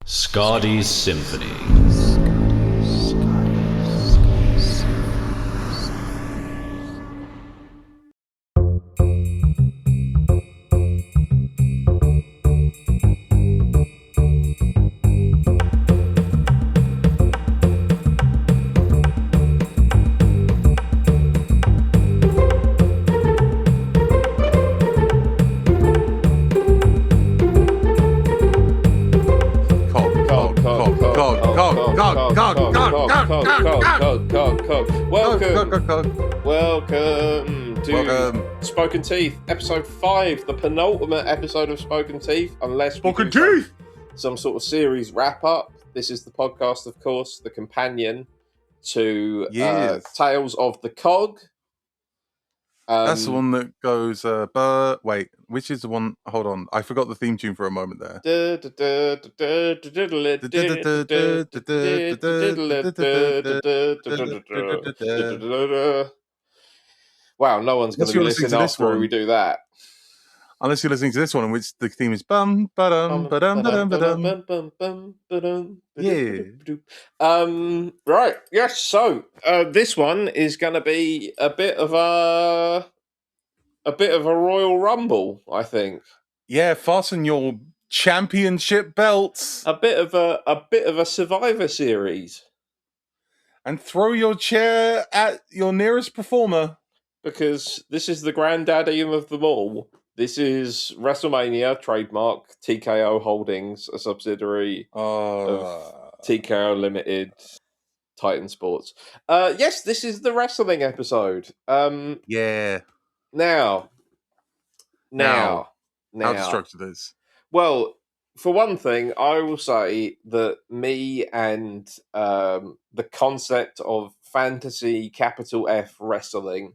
Scotty's Symphony. Welcome to Spoken Teeth, episode 5, the penultimate episode of Spoken Teeth, unless we do some sort of series wrap up. This is the podcast, of course, the companion to Tales of the Cog. That's the one that goes, wait, which is the one? Hold on, I forgot the theme tune for a moment there. Wow, no one's going to be listening after we do that. Unless you're listening to this one, in which the theme is bum ba-dum ba-dum ba-dum ba-dum. Yeah. Right. Yes. So this one is going to be a bit of a Royal Rumble, I think. Yeah. Fasten your championship belts. A bit of a Survivor Series. And throw your chair at your nearest performer. Because this is the granddaddy of them all. This is WrestleMania, trademark, TKO Holdings, a subsidiary of TKO Limited, Titan Sports. Yes, this is the wrestling episode. Yeah. Now. How to structure this? Well, for one thing, I will say that me and the concept of fantasy capital F wrestling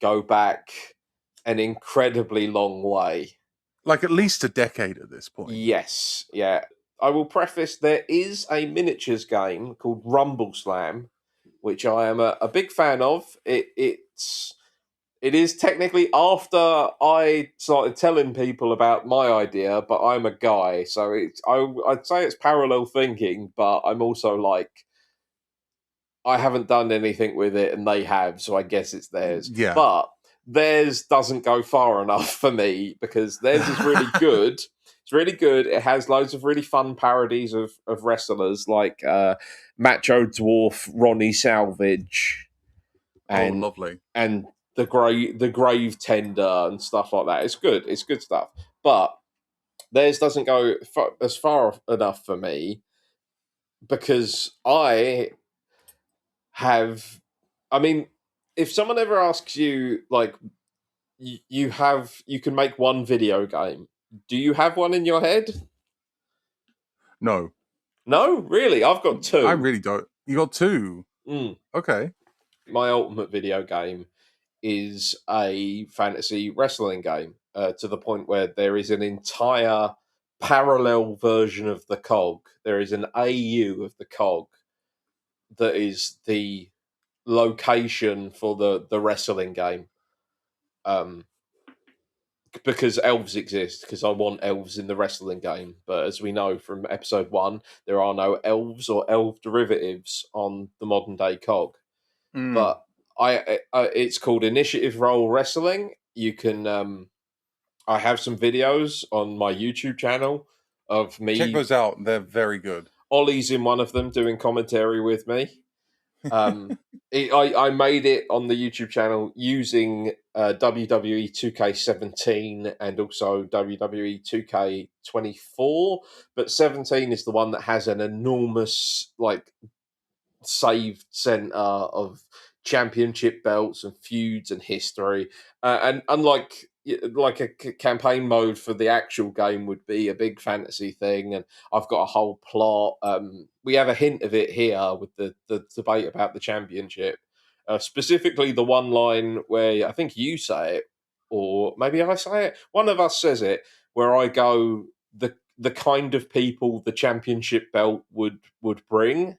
go back an incredibly long way. Like at least a decade at this point. Yes, yeah. I will preface, there is a miniatures game called Rumble Slam, which I am a big fan of. It is technically after I started telling people about my idea, but I'm a guy, so I'd say it's parallel thinking, but I'm also like, I haven't done anything with it and they have, so I guess it's theirs. Yeah. But theirs doesn't go far enough for me because theirs is really good. It's really good. It has loads of really fun parodies of wrestlers like Macho Dwarf Ronnie Salvage. And, lovely. And the grave tender and stuff like that. It's good. It's good stuff. But theirs doesn't go as far enough for me because if someone ever asks you, like, you can make one video game, do you have one in your head? No, really, I've got two. I really don't. You got two? Okay. My ultimate video game is a fantasy wrestling game, to the point where there is an entire parallel version of the Cog. There is an AU of the Cog that is the location for the wrestling game, because elves exist, because I want elves in the wrestling game, but as we know from episode 1, there are no elves or elf derivatives on the modern day Cog. But it's called Initiative Roll Wrestling. You can I have some videos on my YouTube channel of me. Check those out, they're very good. Ollie's in one of them doing commentary with me. I made it on the YouTube channel using WWE 2K17 and also WWE 2K24, but 17 is the one that has an enormous saved center of championship belts and feuds and history, and unlike a campaign mode for the actual game would be a big fantasy thing, and I've got a whole plot. We have a hint of it here with the debate about the championship, specifically the one line where I think you say it, or maybe I say it, one of us says it, where I go, the kind of people the championship belt would bring.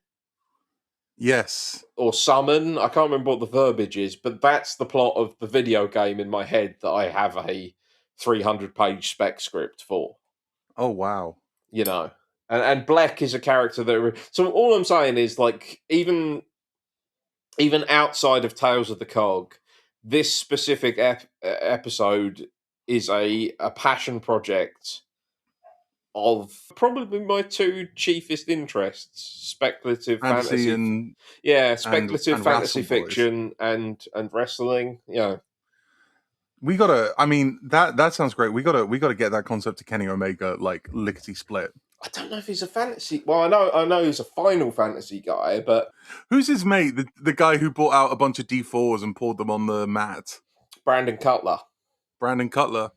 Yes. Or summon. I can't remember what the verbiage is, but that's the plot of the video game in my head that I have a 300-page spec script for. Oh, wow. You know. And Black is a character that. So all I'm saying is, like, even outside of Tales of the Cog, this specific episode is a passion project of probably my two chiefest interests: speculative Fantasy fantasy, speculative and fantasy Wrestle Boys. fiction and wrestling. Yeah, we gotta. I mean, that sounds great. We gotta get that concept to Kenny Omega, like lickety split. I don't know if he's a fantasy. Well, I know he's a Final Fantasy guy, but who's his mate? The guy who brought out a bunch of D4s and poured them on the mat. Brandon Cutler. Brandon Cutler.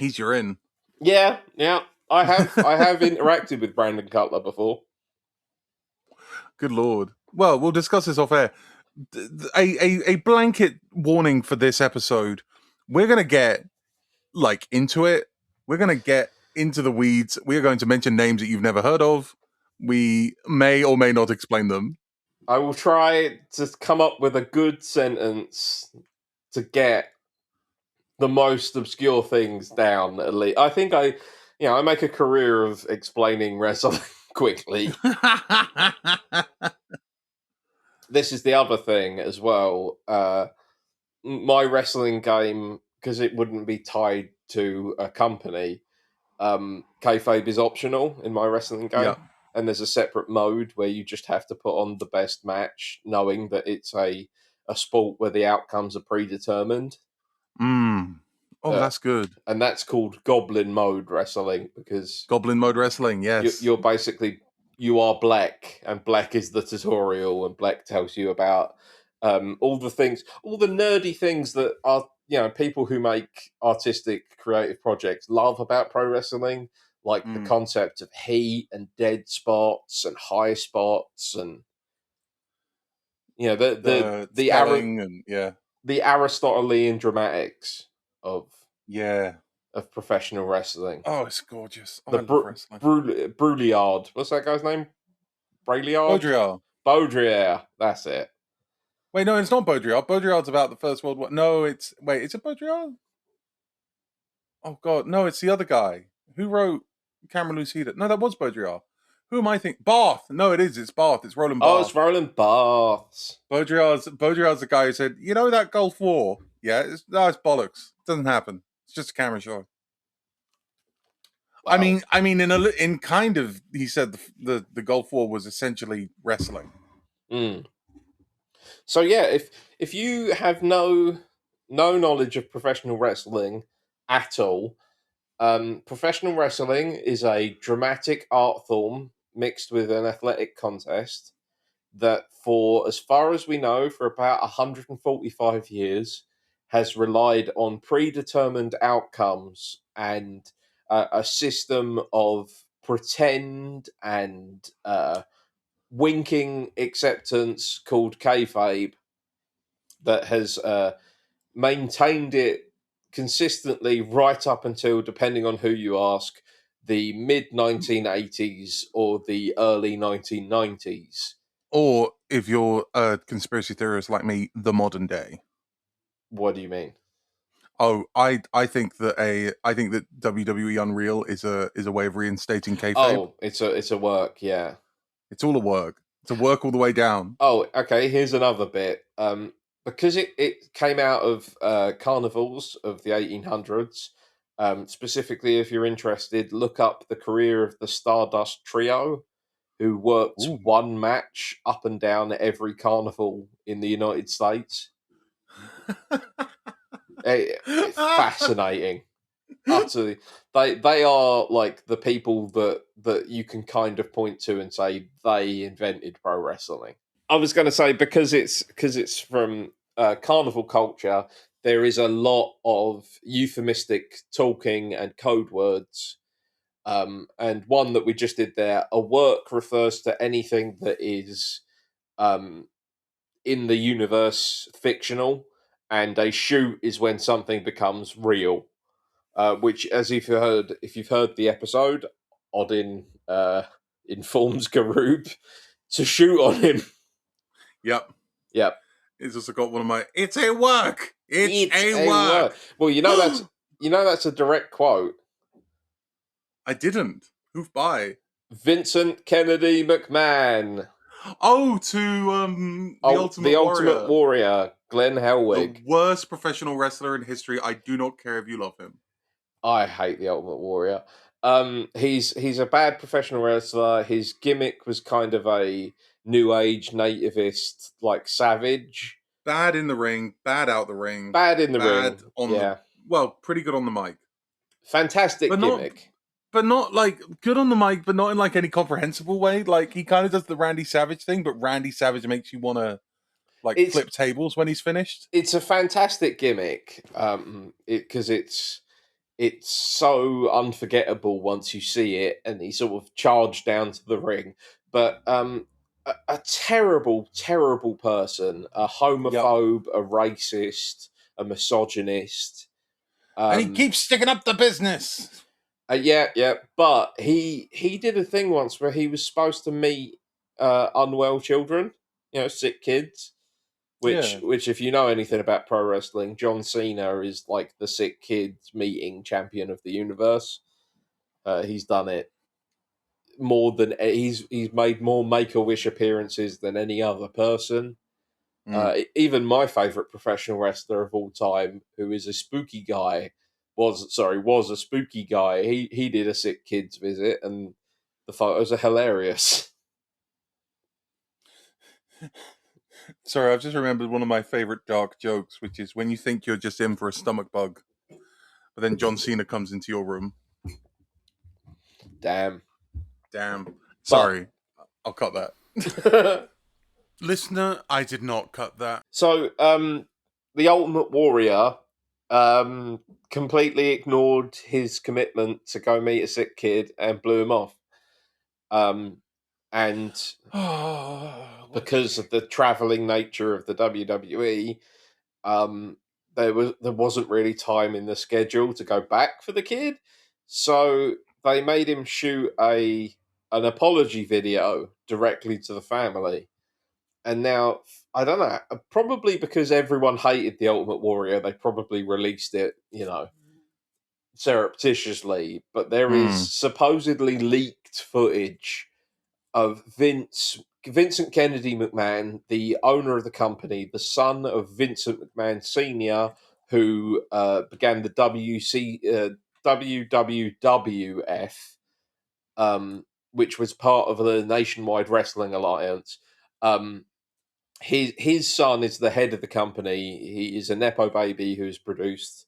He's your in. Yeah. I have interacted with Brandon Cutler before. Good Lord. Well, we'll discuss this off air. A blanket warning for this episode. We're going to get like into it. We're going to get into the weeds. We are going to mention names that you've never heard of. We may or may not explain them. I will try to come up with a good sentence to get the most obscure things down, at least. I think I make a career of explaining wrestling quickly. This is the other thing as well. My wrestling game, because it wouldn't be tied to a company, kayfabe is optional in my wrestling game. Yeah. And there's a separate mode where you just have to put on the best match, knowing that it's a sport where the outcomes are predetermined. Oh, that's good. And that's called Goblin Mode Wrestling, because Goblin Mode Wrestling, yes. You're basically, you are Black, and Black is the tutorial, and Black tells you about all the things, all the nerdy things that are, people who make artistic, creative projects love about pro wrestling, like the concept of heat and dead spots and high spots, and the Aristotelian dramatics of professional wrestling. Oh, it's gorgeous. The Brouillard. What's that guy's name? Baudrillard. Baudrillard. That's it. Wait, no, it's not Baudrillard. Baudrillard's about the First World War. No, is it Baudrillard? Oh God, no, it's the other guy who wrote Camera Lucida. No, that was Baudrillard. Who am I thinking? Barth. No, it is. It's Barth. It's Roland Barth. Oh, it's Roland Barth. Baudrillard's the guy who said, that Gulf War? Yeah, it's bollocks. It doesn't happen. It's just a camera show. Wow. I mean, in kind of, he said the Gulf War was essentially wrestling. So yeah, if you have no knowledge of professional wrestling at all, professional wrestling is a dramatic art form mixed with an athletic contest that, for as far as we know, for about 145 years, has relied on predetermined outcomes and a system of pretend and winking acceptance called kayfabe that has maintained it consistently right up until, depending on who you ask, the mid-1980s or the early 1990s. Or, if you're a conspiracy theorist like me, the modern day. What do you mean? Oh, I think that WWE Unreal is a way of reinstating kayfabe. Oh, it's a work, yeah. It's all a work. It's a work all the way down. Oh, okay. Here's another bit. Because it came out of carnivals of the 1800s. Specifically, if you're interested, look up the career of the Stardust Trio, who worked one match up and down every carnival in the United States. It's fascinating. Utterly. They are like the people that you can kind of point to and say they invented pro wrestling. I was going to say, because it's from carnival culture, there is a lot of euphemistic talking and code words. And one that we just did there, a work refers to anything that is in the universe fictional, and a shoot is when something becomes real. Which, as if you've heard the episode, Odin informs Garub to shoot on him. Yep. It's also got one of my. It's a work. It's a work. Well, that's a direct quote. I didn't. Who've by? Vincent Kennedy McMahon. Oh, to the Ultimate Ultimate Warrior. Warrior, Glenn The Helwig. worst professional wrestler in history. I do not care if you love him. I hate the Ultimate Warrior. He's a bad professional wrestler. His gimmick was kind of a new age nativist, like savage. Bad in the ring, bad out the ring. Bad in the bad ring. on Yeah. well, pretty good on the mic. Fantastic But gimmick. But not like good on the mic, but not in like any comprehensible way. Like he kind of does the Randy Savage thing, but Randy Savage makes you want to like flip tables when he's finished. It's a fantastic gimmick, because it's so unforgettable once you see it, and he sort of charged down to the ring. But a terrible, terrible person, a homophobe, a racist, a misogynist. And he keeps sticking up the business. Yeah. But he did a thing once where he was supposed to meet unwell children, sick kids. Which, if you know anything about pro wrestling, John Cena is like the sick kids meeting champion of the universe. He's done it more than he's made more Make-A-Wish appearances than any other person. Even my favorite professional wrestler of all time, who is a spooky guy, was a spooky guy. He did a sick kids visit, and the photos are hilarious. Sorry, I've just remembered one of my favorite dark jokes, which is when you think you're just in for a stomach bug, but then John Cena comes into your room. Damn. Sorry, I'll cut that. Listener, I did not cut that. So, the Ultimate Warrior completely ignored his commitment to go meet a sick kid and blew him off. And because of the traveling nature of the WWE, there wasn't really time in the schedule to go back for the kid, so they made him shoot an apology video directly to the family. And now, I don't know, probably because everyone hated the Ultimate Warrior, they probably released it, surreptitiously. But there is supposedly leaked footage of Vincent Kennedy McMahon, the owner of the company, the son of Vincent McMahon Sr., who began the WWF, which was part of the Nationwide Wrestling Alliance. His son is the head of the company. He is a nepo baby who's produced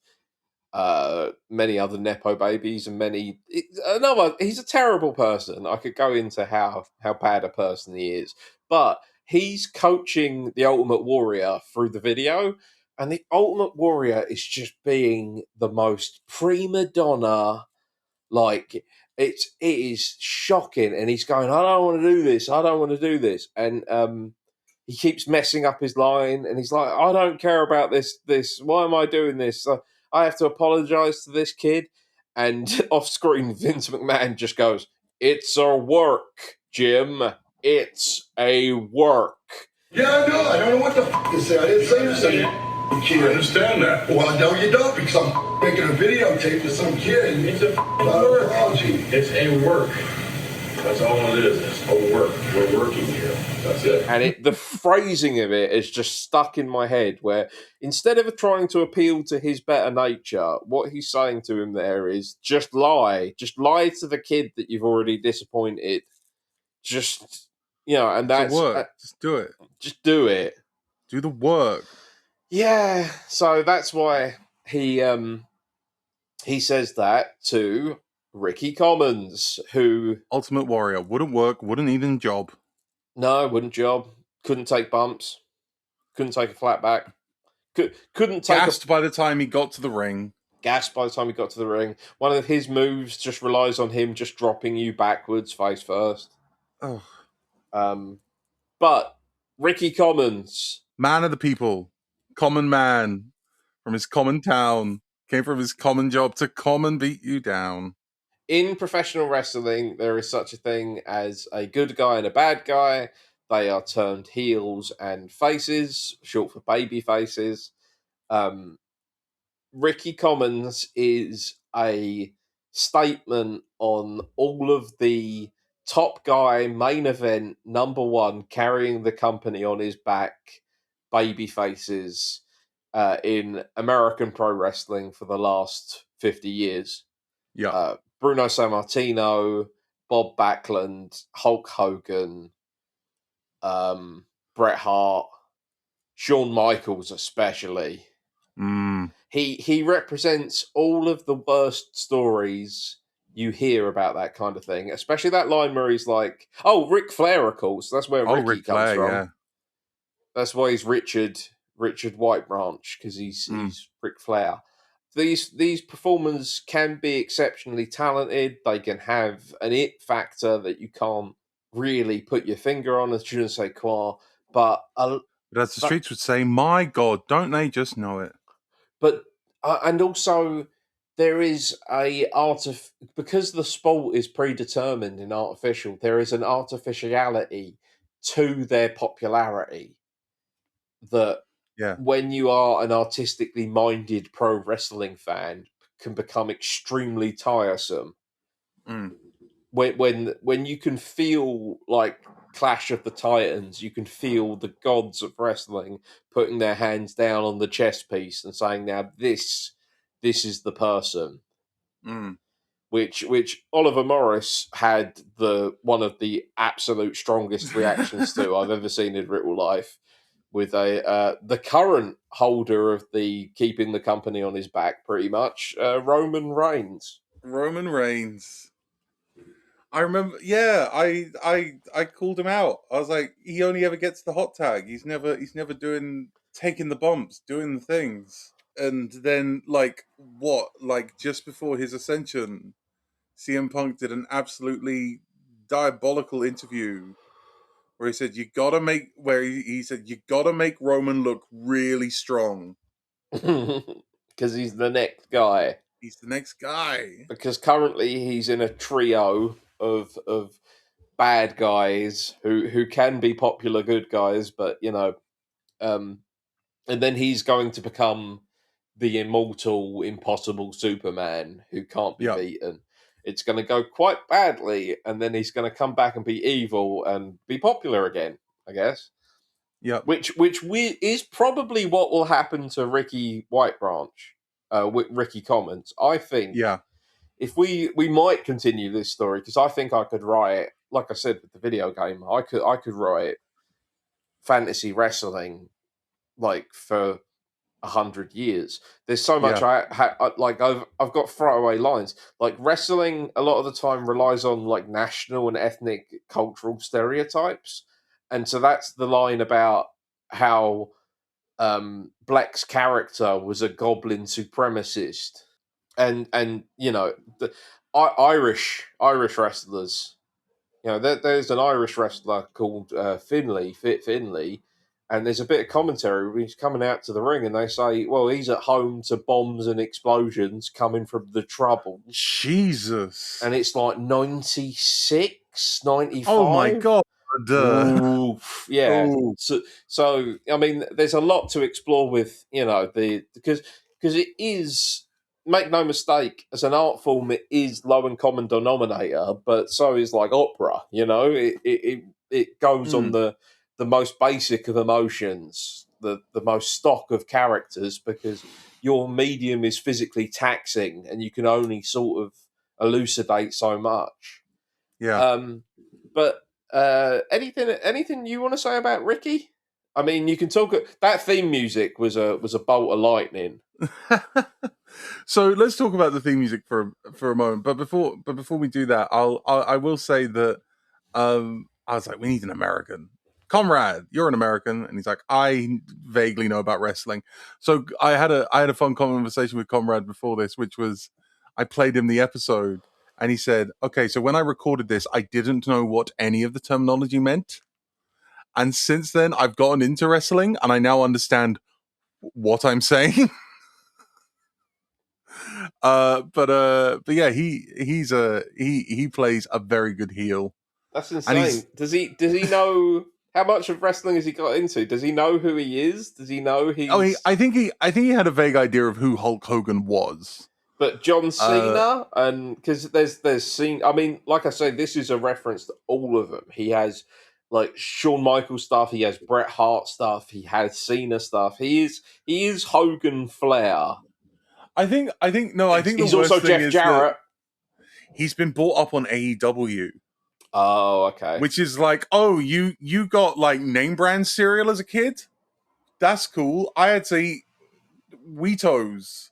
many other nepo babies and he's a terrible person. I could go into how bad a person he is, but he's coaching the Ultimate Warrior through the video, and the Ultimate Warrior is just being the most prima donna. Like, it is shocking, and he's going, I don't want to do this, and he keeps messing up his line, and he's like, I don't care about this. Why am I doing this? I have to apologize to this kid. And off screen, Vince McMahon just goes, it's a work, Jim. It's a work. Yeah, I know. I don't know what the f to say. I didn't say to some kid. I understand that. Well, no, you don't, because I'm making a videotape to some kid. It's a apology. It's a work. That's all it is. It's a work. We're working here. That's it. And the phrasing of it is just stuck in my head, where instead of trying to appeal to his better nature, what he's saying to him there is just lie to the kid that you've already disappointed. Just, and that's work. Just do it. Just do it. Do the work. Yeah. So that's why he says that to Ricky Commons, who Ultimate Warrior wouldn't work, wouldn't even job. No, wouldn't job. Couldn't take bumps. Couldn't take a flat back. Couldn't take gassed by the time he got to the ring. Gassed by the time he got to the ring. One of his moves just relies on him just dropping you backwards, face first. Oh. But Ricky Commons, man of the people, common man from his common town, came from his common job to come and beat you down. In professional wrestling, there is such a thing as a good guy and a bad guy. They are termed heels and faces, short for baby faces. Ricky Commons is a statement on all of the top guy, main event, number one, carrying the company on his back, baby faces in American pro wrestling for the last 50 years. Yeah. Bruno Sammartino, Bob Backlund, Hulk Hogan, Bret Hart, Shawn Michaels especially. He represents all of the worst stories you hear about that kind of thing, especially that line where he's like, "Oh, Ric Flair, of course." That's where Ricky Ric comes Flair, from. yeah. That's why he's Richard Whitebranch, because he's Ric Flair. These performers can be exceptionally talented. They can have an it factor that you can't really put your finger on, as je ne sais quoi. But as the streets would say, my God, don't they just know it? But and also there is because the sport is predetermined in artificial. There is an artificiality to their popularity that when you are an artistically minded pro wrestling fan can become extremely tiresome. When you can feel like Clash of the Titans, you can feel the gods of wrestling putting their hands down on the chess piece and saying, "Now this is the person." Which Oliver Morris had one of the absolute strongest reactions to I've ever seen in real life, with the current holder of the keeping the company on his back, pretty much, Roman Reigns. Roman Reigns. I remember, yeah, I called him out. I was like, he only ever gets the hot tag. He's never taking the bumps, doing the things. And then, just before his ascension, CM Punk did an absolutely diabolical interview where he said, he said, you gotta make Roman look really strong. Because he's the next guy. He's the next guy. Because currently he's in a trio of bad guys who can be popular good guys, but and then he's going to become the immortal, impossible Superman who can't be beaten. It's going to go quite badly, and then he's going to come back and be evil and be popular again, I guess. Yeah. Which is probably what will happen to Ricky Whitebranch. Ricky Commons. I think. Yeah. If we might continue this story, because I think I could write, like I said with the video game, I could write fantasy wrestling like for 100 years. There's so much I've got throwaway lines. Like, wrestling a lot of the time relies on like national and ethnic cultural stereotypes, and so that's the line about how Black's character was a goblin supremacist, and the Irish wrestlers. There's an Irish wrestler called Fit Finlay, and there's a bit of commentary when he's coming out to the ring, and they say, "Well, he's at home to bombs and explosions coming from the Troubles." Jesus, and it's like 96, 95. Oh my God. Oof, yeah. Ooh. So I mean, there's a lot to explore with because it is. Make no mistake, as an art form, it is low in common denominator, but so is like opera. It goes on the most basic of emotions, the most stock of characters, because your medium is physically taxing, and you can only sort of elucidate so much. Yeah. But anything you want to say about Ricky? I mean, you can talk. That theme music was a bolt of lightning. So let's talk about the theme music for a moment. But before we do that, I will say that I was like, we need an American. Comrade, you're an American, and he's like, I vaguely know about wrestling. So I had a fun conversation with Comrade before this, which was I played him the episode, and he said, okay, so when I recorded this, I didn't know what any of the terminology meant. And since then, I've gotten into wrestling, and I now understand what I'm saying. But yeah, he plays a very good heel. That's insane. Does he know how much of wrestling has he got into? Does he know who he is? Does he know he's? I think he had a vague idea of who Hulk Hogan was. But John Cena, and because there's Cena. I mean, like I say, this is a reference to all of them. He has like Shawn Michaels stuff. He has Bret Hart stuff. He has Cena stuff. He is Hogan Flair. I think the He's worst also thing Jeff is Jarrett. that he's been brought up on AEW. Oh, okay. Which is like, oh, you got like name brand cereal as a kid? That's cool. I had to eat Wheatos.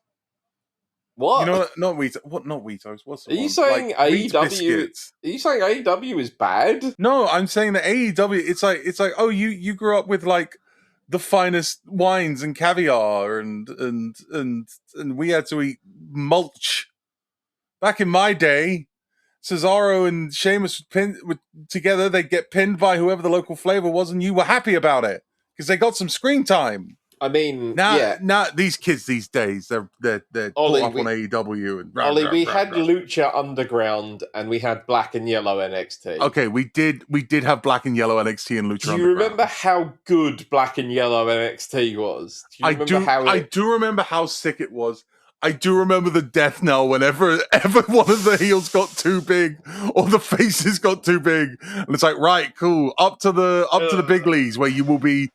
What? You know, not Wheatos. What? Not Wheatos. What's the Are one? you saying like, Wheat AEW? biscuits. Are you saying AEW is bad? No, I'm saying that AEW. It's like, oh, you grew up with like the finest wines and caviar, and we had to eat mulch. Back in my day, Cesaro and Sheamus would together, they'd get pinned by whoever the local flavor was, and you were happy about it because they got some screen time. I mean, now these kids these days, they're Ollie, brought up on AEW. And Ollie, we had Lucha Underground and we had Black and Yellow NXT. Okay, we did have Black and Yellow NXT and Lucha Underground. Do you remember how good Black and Yellow NXT was? Do you remember I do remember how sick it was. I do remember the death knell whenever one of the heels got too big or the faces got too big, and it's like, right, cool, up to the big leagues where you will be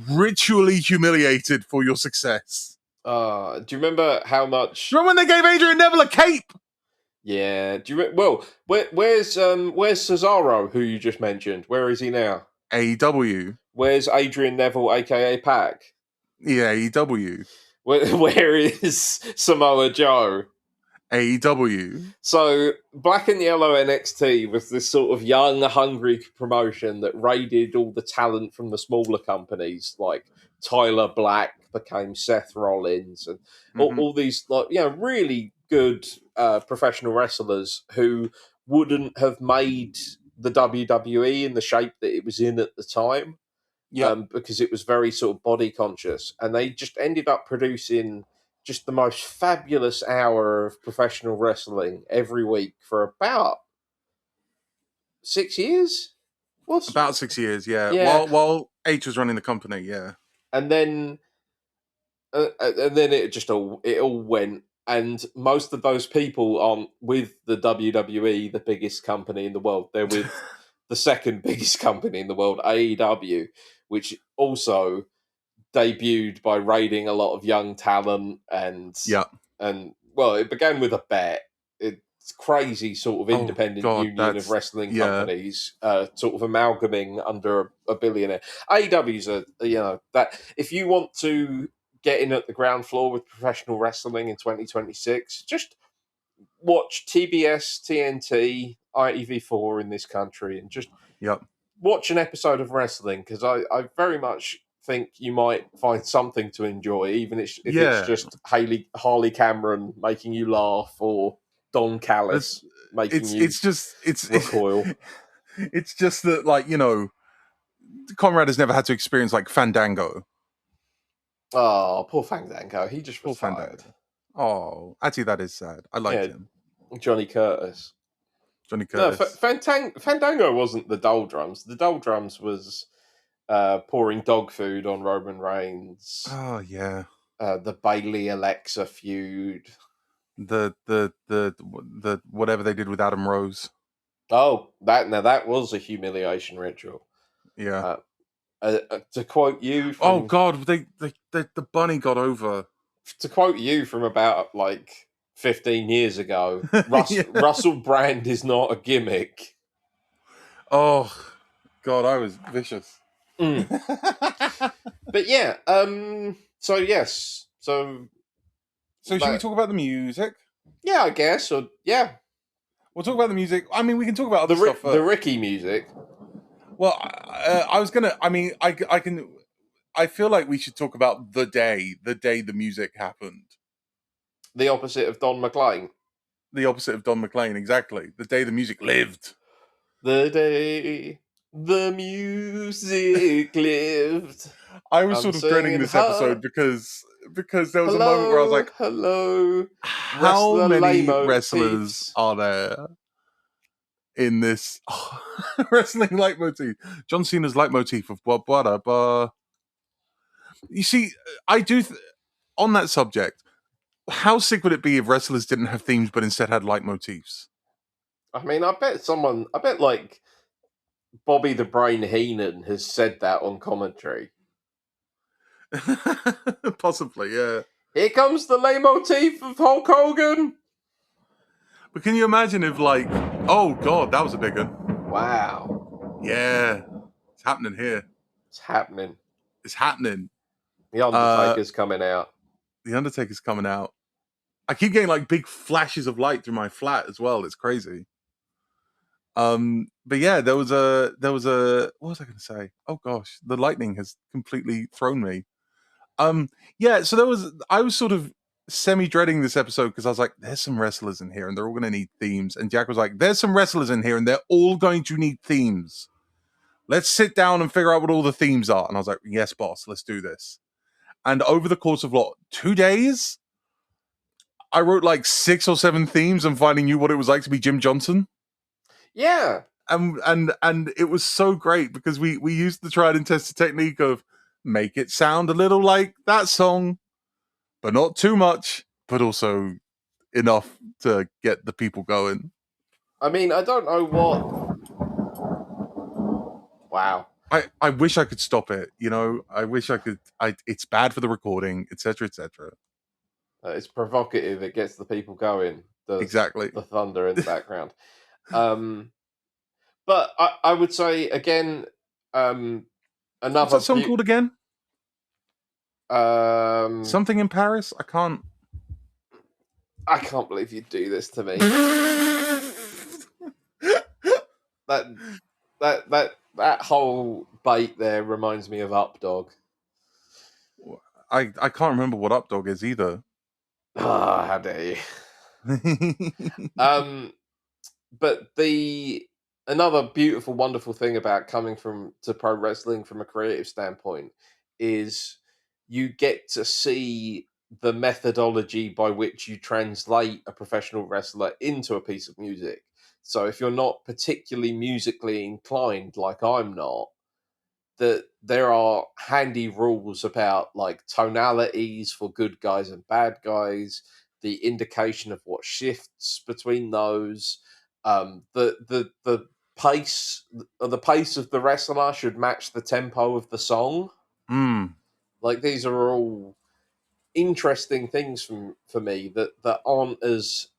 ritually humiliated for your success. Do you remember how much? Do you remember when they gave Adrian Neville a cape? Yeah. Do you? Well, where's Cesaro, who you just mentioned? Where is he now? AEW. Where's Adrian Neville, aka Pac? Yeah, AEW. Where is Samoa Joe? AEW. So Black and Yellow NXT was this sort of young, hungry promotion that raided all the talent from the smaller companies, like Tyler Black became Seth Rollins, and all these really good professional wrestlers who wouldn't have made the WWE in the shape that it was in at the time. Because it was very sort of body conscious, and they just ended up producing just the most fabulous hour of professional wrestling every week for about 6 years. About 6 years, yeah. While H was running the company, yeah. And then it all went, and most of those people aren't with the WWE, the biggest company in the world. They're with the second biggest company in the world, AEW, which also debuted by raiding a lot of young talent and it began with a bet. It's crazy sort of independent union of wrestling companies sort of amalgamating under a billionaire. AEW's that if you want to get in at the ground floor with professional wrestling in 2026, just watch TBS, TNT, ITV4 in this country, and just watch an episode of wrestling, because I very much think you might find something to enjoy, even if it's just Harley Cameron making you laugh, or Don Callis making you recoil. It's just that, like, Conrad has never had to experience like Fandango. Oh, poor Fandango. He just retired. Oh, actually, that is sad. I liked him. Johnny Curtis. No, Fandango wasn't the Doldrums. The Doldrums was pouring dog food on Roman Reigns. Oh yeah. The Bailey Alexa feud. The whatever they did with Adam Rose. Oh, that was a humiliation ritual. Yeah. To quote you from, oh god, the bunny got over. To quote you from about like 15 years ago, Russell Brand is not a gimmick. Oh god, I was vicious. But yeah, so yes, so should we talk about the music? Yeah, I guess. Or yeah, we'll talk about the music. I mean, we can talk about other stuff first. The Ricky music. Well, I was gonna. I mean, I can. I feel like we should talk about the day the music happened. The opposite of Don McLean. The opposite of Don McLean, exactly. The day the music lived. The day the music lived. I was sort of dreading this episode because there was a moment where I was like, hello, how many wrestlers are there in this wrestling leitmotif? John Cena's leitmotif of blah, blah, blah. You see, I do, on that subject, how sick would it be if wrestlers didn't have themes but instead had leitmotifs? I mean, I bet like Bobby the Brain Heenan has said that on commentary. Possibly, yeah. Here comes the leitmotif of Hulk Hogan. But can you imagine if, like, oh god, that was a big one. Wow, Yeah, it's happening here. it's happening. It's happening. The Undertaker's coming out. The Undertaker's coming out. I keep getting like big flashes of light through my flat as well. It's crazy. But yeah, there was a what was I going to say? Oh gosh, the lightning has completely thrown me. Yeah, so I was sort of semi dreading this episode because I was like, there's some wrestlers in here and they're all going to need themes. And Jack was like, there's some wrestlers in here and they're all going to need themes. Let's sit down and figure out what all the themes are. And I was like, yes, boss, let's do this. And over the course of 2 days, I wrote like 6 or 7 themes and finally knew what it was like to be Jim Johnson. Yeah. And it was so great because we used the tried and tested technique of make it sound a little like that song, but not too much, but also enough to get the people going. I mean, I don't know what. Wow. I wish I could stop it, you know. I wish I could. It's bad for the recording, etc., etc. It's provocative. It gets the people going. Exactly. The thunder in the background. But I would say again, another. What's that song called again? Something in Paris. I can't believe you'd do this to me. that whole bait there reminds me of Updog. I can't remember what Updog is either. Ah, how dare you? But another beautiful, wonderful thing about coming to pro wrestling from a creative standpoint is you get to see the methodology by which you translate a professional wrestler into a piece of music. So if you're not particularly musically inclined, like I'm not, that there are handy rules about like tonalities for good guys and bad guys, the indication of what shifts between those, the pace of the wrestler should match the tempo of the song. Like these are all interesting things for me that aren't as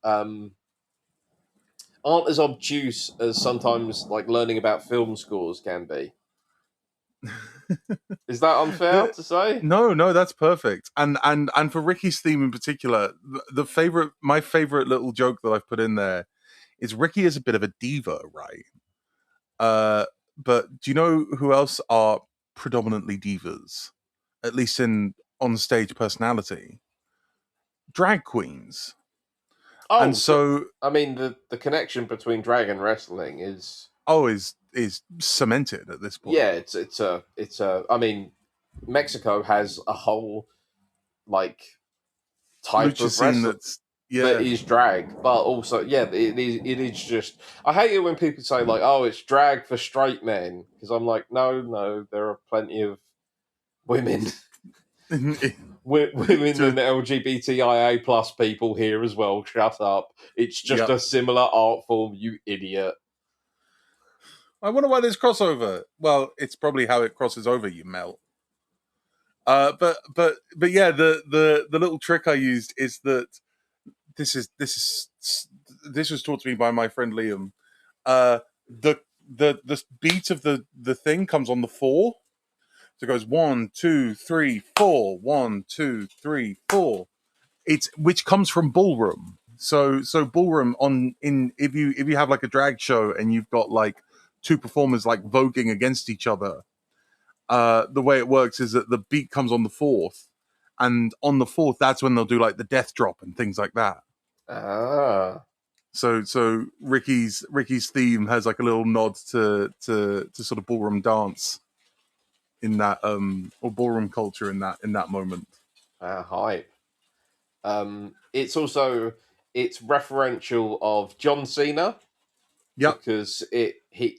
obtuse as sometimes like learning about film scores can be. Is that unfair to say? No, that's perfect. And for Ricky's theme in particular, my favorite little joke that I've put in there is Ricky is a bit of a diva, right? But do you know who else are predominantly divas, at least in on-stage personality? Drag queens. Oh, and so I mean the connection between drag and wrestling is cemented at this point. Yeah, it's a. I mean, Mexico has a whole like type Lucha of scene wrestling that's that is drag, but also it is just. I hate it when people say like, "Oh, it's drag for straight men," because I'm like, no, there are plenty of women. Women and LGBTIA plus people here as well. Shut up! It's just a similar art form, you idiot. I wonder why there's crossover. Well, it's probably how it crosses over, you melt. But yeah, the little trick I used is that this was taught to me by my friend Liam. The beat of the thing comes on the 4. So it goes 1, 2, 3, 4, 1, 2, 3, 4. It's which comes from ballroom. So ballroom if you have like a drag show and you've got like 2 performers like voguing against each other, the way it works is that the beat comes on the 4th, and on the 4th that's when they'll do like the death drop and things like that. So Ricky's theme has like a little nod to sort of ballroom dance in that or ballroom culture in that moment. Hype. It's also referential of John Cena. Yeah, because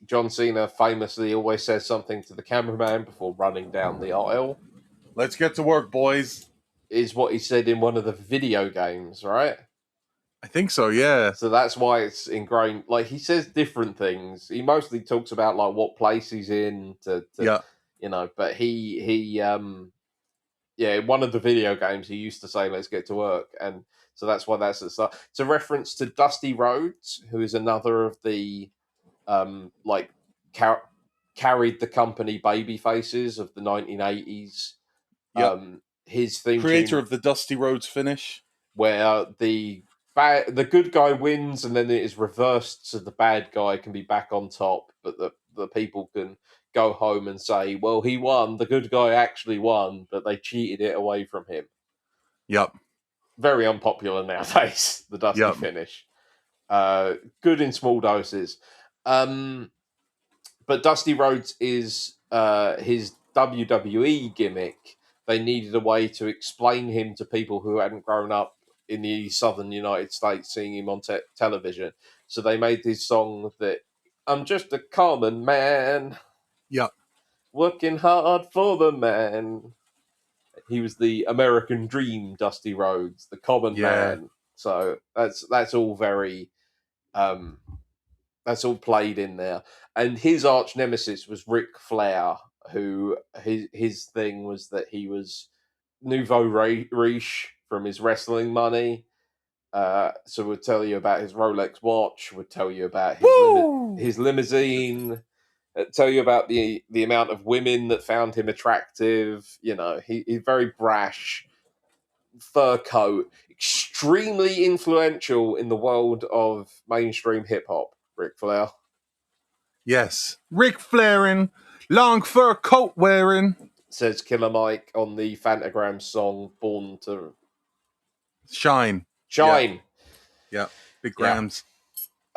John Cena famously always says something to the cameraman before running down the aisle. Let's get to work, boys. is what he said in one of the video games, right? I think so, yeah. So that's why it's ingrained. Like, he says different things. He mostly talks about like what place he's in Yeah. but in one of the video games he used to say, "Let's get to work," and so that's why that's the start. It's a reference to Dusty Rhodes, who is another of the like carried the company baby faces of the 1980s. Yep. His theme Creator tune, of the Dusty Rhodes finish. where the good guy wins, and then it is reversed, so the bad guy can be back on top, but the people can go home and say, "Well, he won. The good guy actually won, but they cheated it away from him." Yep. Very unpopular nowadays. The Dusty finish, good in small doses. But Dusty Rhodes is his WWE gimmick. They needed a way to explain him to people who hadn't grown up in the southern United States seeing him on television. So they made this song that I'm just a common man. Yep. Working hard for the man. He was the American dream, Dusty Rhodes, the common man. So that's all very that's all played in there. And his arch nemesis was Ric Flair, who his thing was that he was nouveau riche from his wrestling money. So we'll tell you about his Rolex watch, we'll tell you about his limousine, tell you about the amount of women that found him attractive. He's very brash, fur coat, extremely influential in the world of mainstream hip hop. Ric Flair. Yes. Ric Flairin', long fur coat wearing. Says Killer Mike on the Fantagram song Born to Shine. Yeah. Big grams.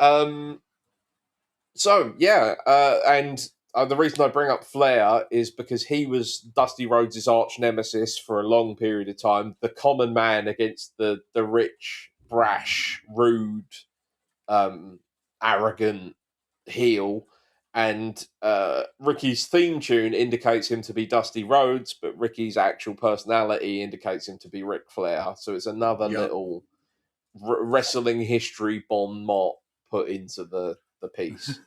And the reason I bring up Flair is because he was Dusty Rhodes' arch nemesis for a long period of time, the common man against the rich, brash, rude, arrogant heel. And Ricky's theme tune indicates him to be Dusty Rhodes, but Ricky's actual personality indicates him to be Ric Flair. So it's another little wrestling history bon mot put into the piece.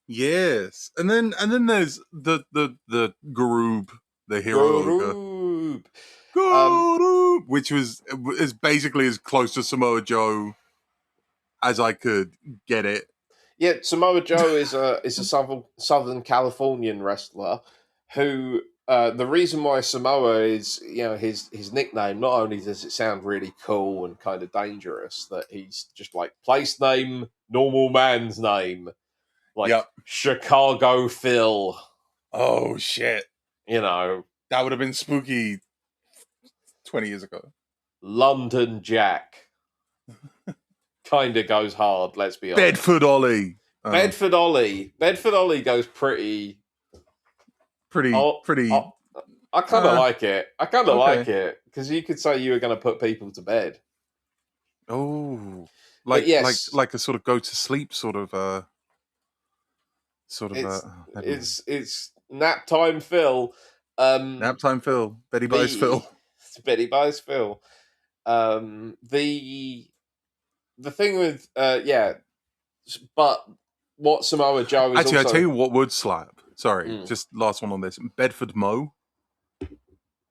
Yes. And then there's the Garoob, the hero. Garoob, which is basically as close to Samoa Joe as I could get it. Yeah, Samoa Joe is a Southern Californian wrestler who the reason why Samoa is his nickname. Not only does it sound really cool and kind of dangerous, that he's just like place name, normal man's name, like Chicago Phil. Oh shit! That would have been spooky 20 years ago. London Jack. Kind of goes hard, let's be honest. Bedford Ollie. Bedford Ollie. Bedford Ollie goes pretty. I kind of like it. I kind of like it because you could say you were going to put people to bed. Oh, like a sort of go to sleep sort of. It's nap time, Phil. Nap time, Phil. Betty buys Phil. Betty buys Phil. The thing with but what Samoa Joe is actually, also... I tell you what would slap. Sorry, just last one on this. Bedford Mo.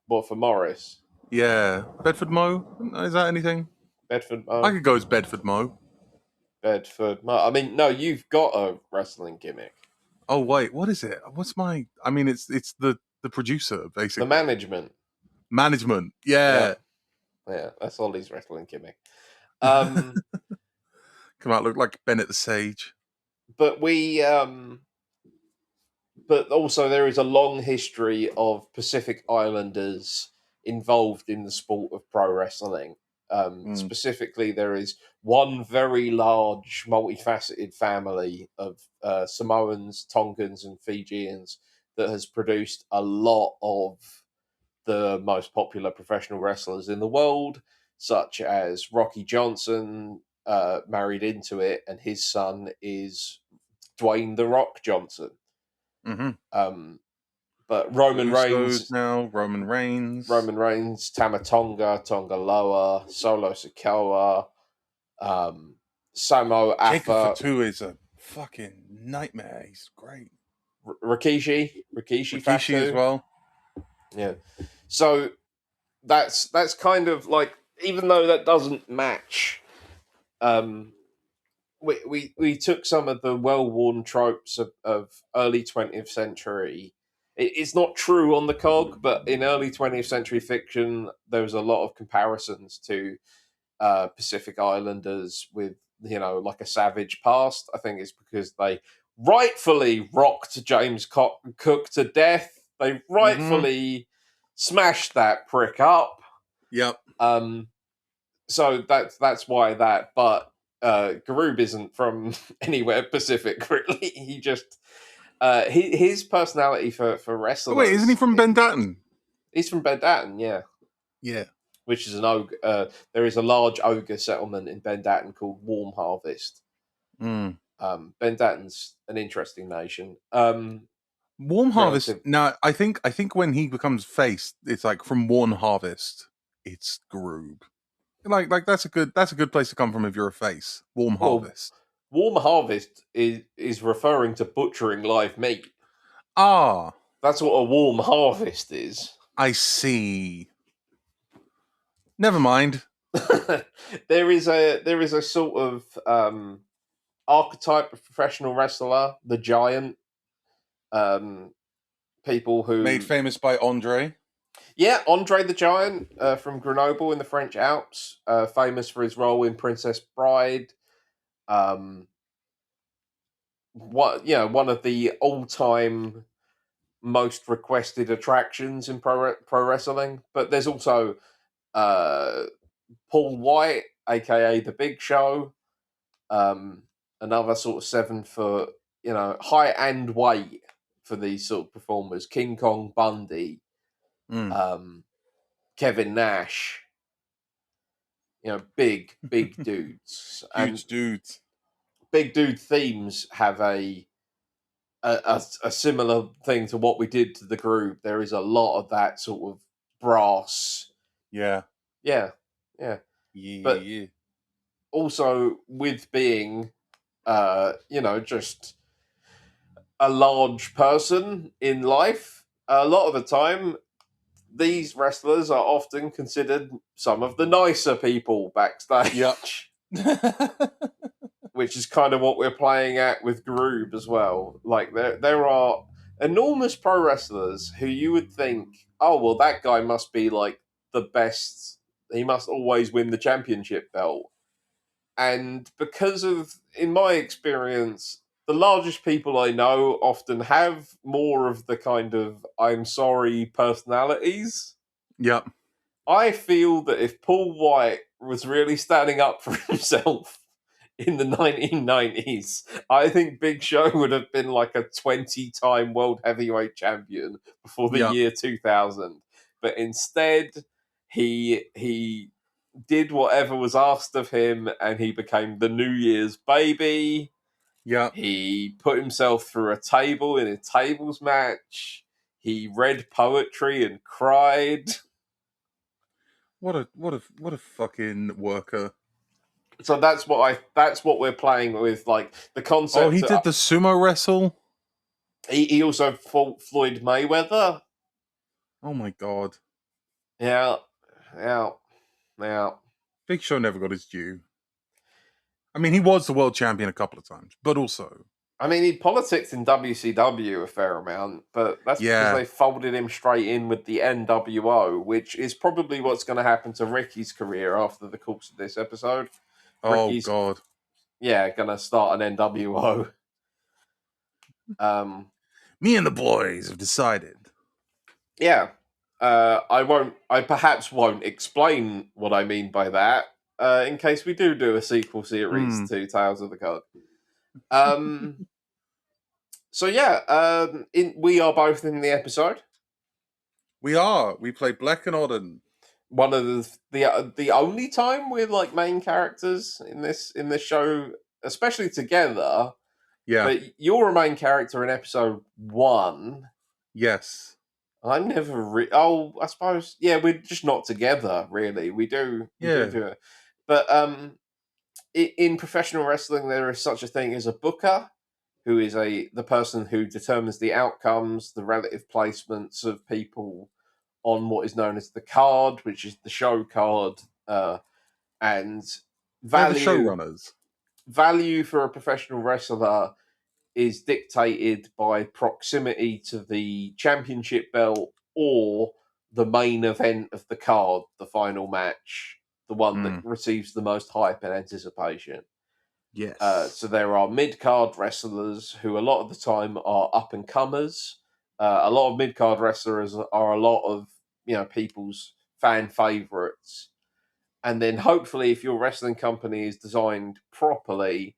What, for Morris? Yeah, Bedford Mo. Is that anything? Bedford Mo. I could go as Bedford Mo. Bedford Mo. I mean, no, you've got a wrestling gimmick. Oh wait, what is it? What's my? I mean, it's the producer basically. The management. Yeah. Yeah, that's Ollie's wrestling gimmick. Come out, look like Bennett the Sage. But but also there is a long history of Pacific Islanders involved in the sport of pro wrestling. Specifically, there is one very large, multifaceted family of Samoans, Tongans, and Fijians that has produced a lot of the most popular professional wrestlers in the world, such as Rocky Johnson, married into it, and his son is Dwayne "The Rock" Johnson. Mm-hmm. But Roman Reigns, Roman Reigns, Tama Tonga, Tonga Loa, Solo Sikoa, Samo Jacob Afa, Fatu is a fucking nightmare. He's great. Rikishi Rikishi Fatu as well. Yeah, so that's kind of like, even though that doesn't match, we took some of the well-worn tropes of early 20th century. It's not true on the cog, but in early 20th century fiction, there was a lot of comparisons to Pacific Islanders with, like a savage past. I think it's because they rightfully rocked James Cook to death. They rightfully smashed that prick up. Yep. So that's why that. But Garoob isn't from anywhere Pacific, really. He just his personality for wrestlers. Oh, wait, isn't he from Bendatton? He's from Bendatton, yeah. Yeah. Which is an ogre. There is a large ogre settlement in Bendatton called Warm Harvest. Bendatton's an interesting nation. Warm Harvest. Now, I think when he becomes face, it's like from Warm Harvest. It's Garoob. Like that's a good place to come from if you're a face. Warm Harvest. Warm Harvest is referring to butchering live meat. Ah, that's what a warm harvest is. I see. Never mind. There is a sort of archetype of professional wrestler, the Giant. People who made famous by Andre. Yeah, Andre the Giant from Grenoble in the French Alps, famous for his role in Princess Bride. One of the all-time most requested attractions in pro wrestling. But there's also Paul White, aka the Big Show, another sort of 7 foot, height and weight for these sort of performers. King Kong Bundy, Kevin Nash, big dudes. Huge dudes. Big dude themes have a similar thing to what we did to the group. There is a lot of that sort of brass. Yeah. But also with being, just a large person in life, a lot of the time, these wrestlers are often considered some of the nicer people backstage. Yep. Which is kind of what we're playing at with Garoob as well. Like, there are enormous pro wrestlers who you would think, oh, well, that guy must be, like, the best. He must always win the championship belt. And because of, in my experience, the largest people I know often have more of the kind of I'm sorry personalities. Yep. I feel that if Paul White was really standing up for himself in the 1990s, I think Big Show would have been like a 20-time world heavyweight champion before the year 2000. But instead, he did whatever was asked of him, and he became the New Year's baby. Yeah. He put himself through a table in a tables match. He read poetry and cried. What a fucking worker. So that's what we're playing with, like the concept. Oh, he did the sumo wrestle. He also fought Floyd Mayweather. Oh my god. Yeah. Big Show never got his due. I mean, he was the world champion a couple of times, but also, I mean, he politicked in WCW a fair amount, but that's because they folded him straight in with the NWO, which is probably what's going to happen to Ricky's career after the course of this episode. Ricky's, God. Yeah, going to start an NWO. Me and the boys have decided. Yeah. I perhaps won't explain what I mean by that, in case we do a sequel series to Tales of the Cog. So yeah, we are both in the episode. We are. We play Black and Odin. One of the only time we're like main characters in this show, especially together. Yeah. But you're a main character in episode 1. Yes. I never. I suppose. Yeah, we're just not together. Really, we do. We Yeah. do it. But in professional wrestling, there is such a thing as a booker, who is the person who determines the outcomes, the relative placements of people on what is known as the card, which is the show card, and They're the value showrunners. value for a professional wrestler is dictated by proximity to the championship belt or the main event of the card, the final match, the one that receives the most hype and anticipation. Yes. So there are mid card wrestlers who a lot of the time are up and comers. A lot of mid card wrestlers are a lot of people's fan favorites, and then hopefully, if your wrestling company is designed properly,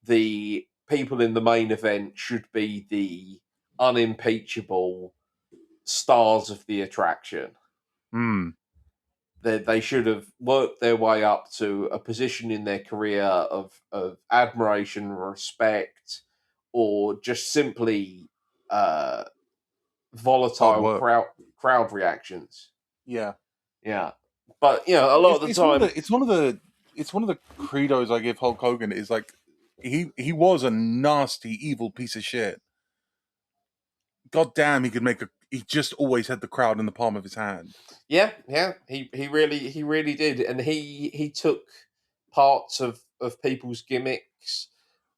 the people in the main event should be the unimpeachable stars of the attraction. They should have worked their way up to a position in their career of admiration, respect, or just simply Hard volatile work. crowd reactions. Yeah. Yeah, but a lot of the time, it's one of the credos I give Hulk Hogan is like he was a nasty, evil piece of shit. God damn, he just always had the crowd in the palm of his hand. Yeah, he really did, and he took parts of people's gimmicks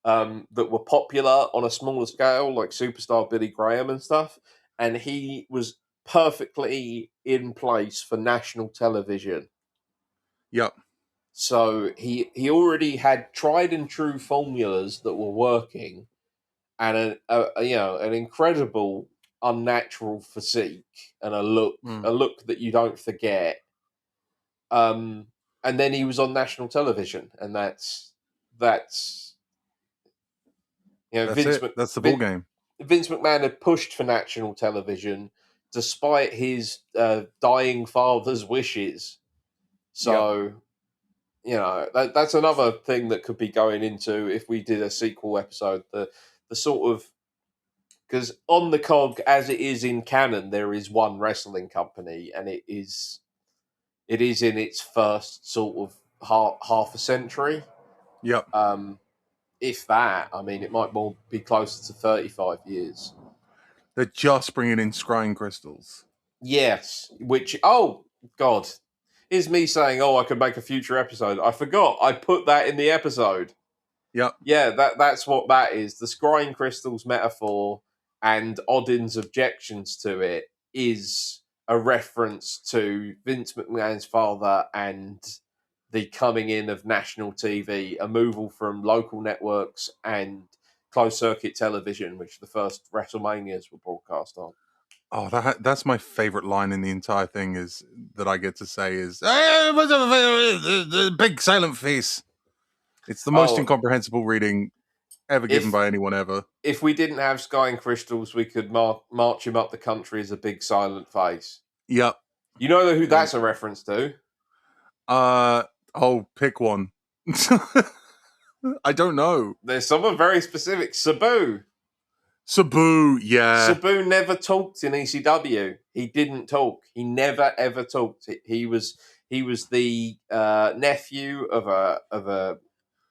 that were popular on a smaller scale, like Superstar Billy Graham and stuff, and he was perfectly in place for national television. Yep. So he already had tried and true formulas that were working, and an incredible unnatural physique and a look that you don't forget. And then he was on national television, and that's That's the ball game. Vince McMahon had pushed for national television despite his dying father's wishes. So that's another thing that could be going into if we did a sequel episode. The sort of, because on the cog as it is in canon, there is one wrestling company, and it is in its first sort of half a century. Yep. If that, I mean, it might more be closer to 35 years. They're just bringing in scrying crystals. Yes, which, oh, God. Here's me saying, I could make a future episode. I forgot. I put that in the episode. Yep. Yeah, that's what that is. The scrying crystals metaphor and Odin's objections to it is a reference to Vince McMahon's father and the coming in of national TV, a move from local networks and closed circuit television, which the first WrestleManias were broadcast on. Oh, that's my favorite line in the entire thing is that I get to say is big silent face. It's the most incomprehensible reading ever given by anyone ever. If we didn't have Sky and Crystals, we could march him up the country as a big silent face. Yep. You know who that's a reference to? Pick one. I don't know. There's someone very specific. Sabu, yeah. Sabu never talked in ECW. He didn't talk. He never ever talked. He was the nephew of a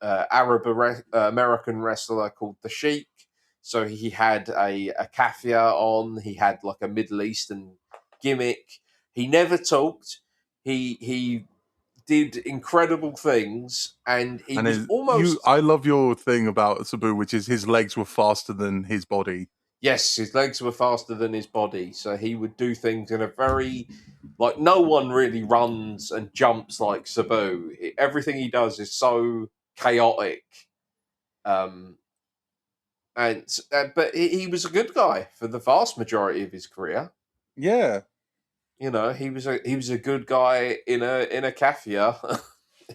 Arab American wrestler called the Sheik. So he had a kafia on. He had like a Middle Eastern gimmick. He never talked. He did incredible things, and he was almost. I love your thing about Sabu, which is his legs were faster than his body. Yes, his legs were faster than his body, so he would do things in a very, like, no one really runs and jumps like Sabu. Everything he does is so chaotic. But he was a good guy for the vast majority of his career. Yeah, he was a good guy in a kafia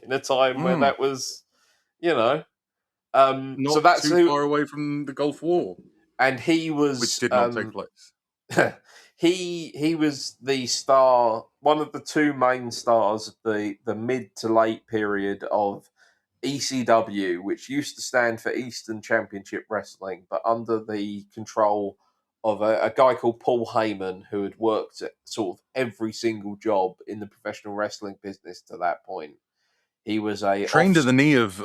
in a time when that was, not so that's too far away from the Gulf War, and he was, which did not take place. he was the star, one of the two main stars of the mid to late period of ECW, which used to stand for Eastern Championship Wrestling, but under the control of a guy called Paul Heyman, who had worked at sort of every single job in the professional wrestling business to that point. He was Trained at the knee of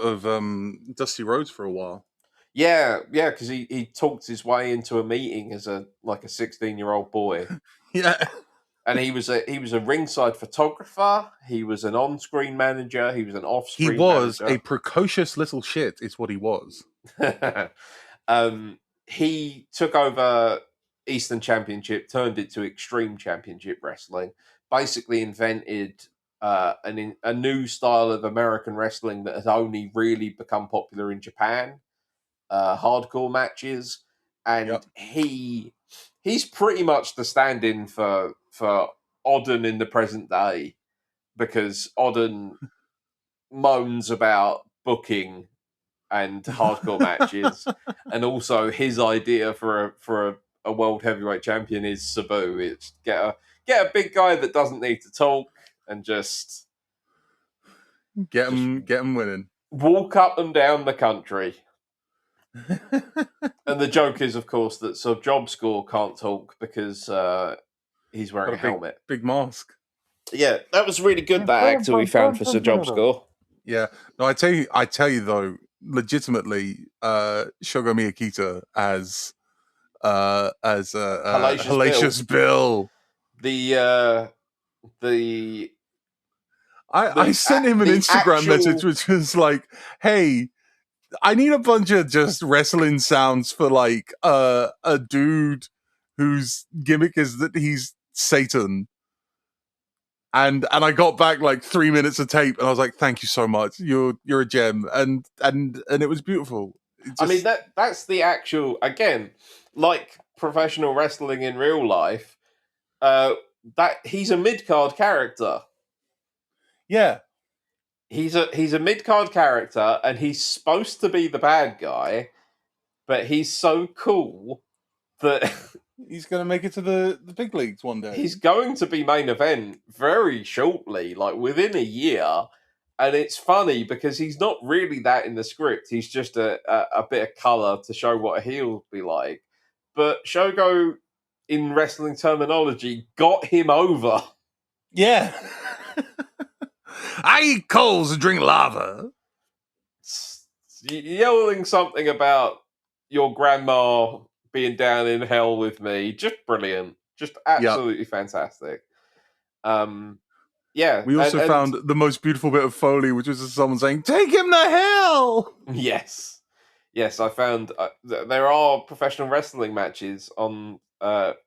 Dusty Rhodes for a while. Yeah, because he talked his way into a meeting as a 16-year-old boy. Yeah. And he was a ringside photographer. He was an on-screen manager. He was an off-screen He was manager. a precocious little shit, is what he was. He took over Eastern Championship, turned it to Extreme Championship Wrestling, basically invented a new style of American wrestling that had only really become popular in Japan, hardcore matches. And he's pretty much the stand-in for Odin in the present day, because Odin moans about booking and hardcore matches, and also his idea for a world heavyweight champion is Sabu. It's get a big guy that doesn't need to talk and just get him winning. Walk up and down the country. And the joke is, of course, that Sir Job Score can't talk because he's wearing a helmet. Big mask. Yeah, that was really good, that actor we found for Sir Job Score. Yeah. No, I tell you though, legitimately, Shogo Miyakita as Hellacious Bill. I sent him an Instagram message which was like, hey, I need a bunch of just wrestling sounds for like a dude whose gimmick is that he's Satan. And I got back like 3 minutes of tape, and I was like, "Thank you so much. You're a gem." And it was beautiful. I mean, that's the actual, again, like professional wrestling in real life. That he's a mid-card character. Yeah, he's a mid-card character, and he's supposed to be the bad guy, but he's so cool that he's going to make it to the big leagues one day. He's going to be main event very shortly, like within a year. And it's funny because he's not really that in the script. He's just a bit of colour to show what a heel would be like. But Shogo, in wrestling terminology, got him over. Yeah. I eat coals and drink lava. Yelling something about your grandma being down in hell with me, just brilliant, just absolutely fantastic. We also found the most beautiful bit of Foley, which was someone saying, "Take him to hell." Yes, I found there are professional wrestling matches on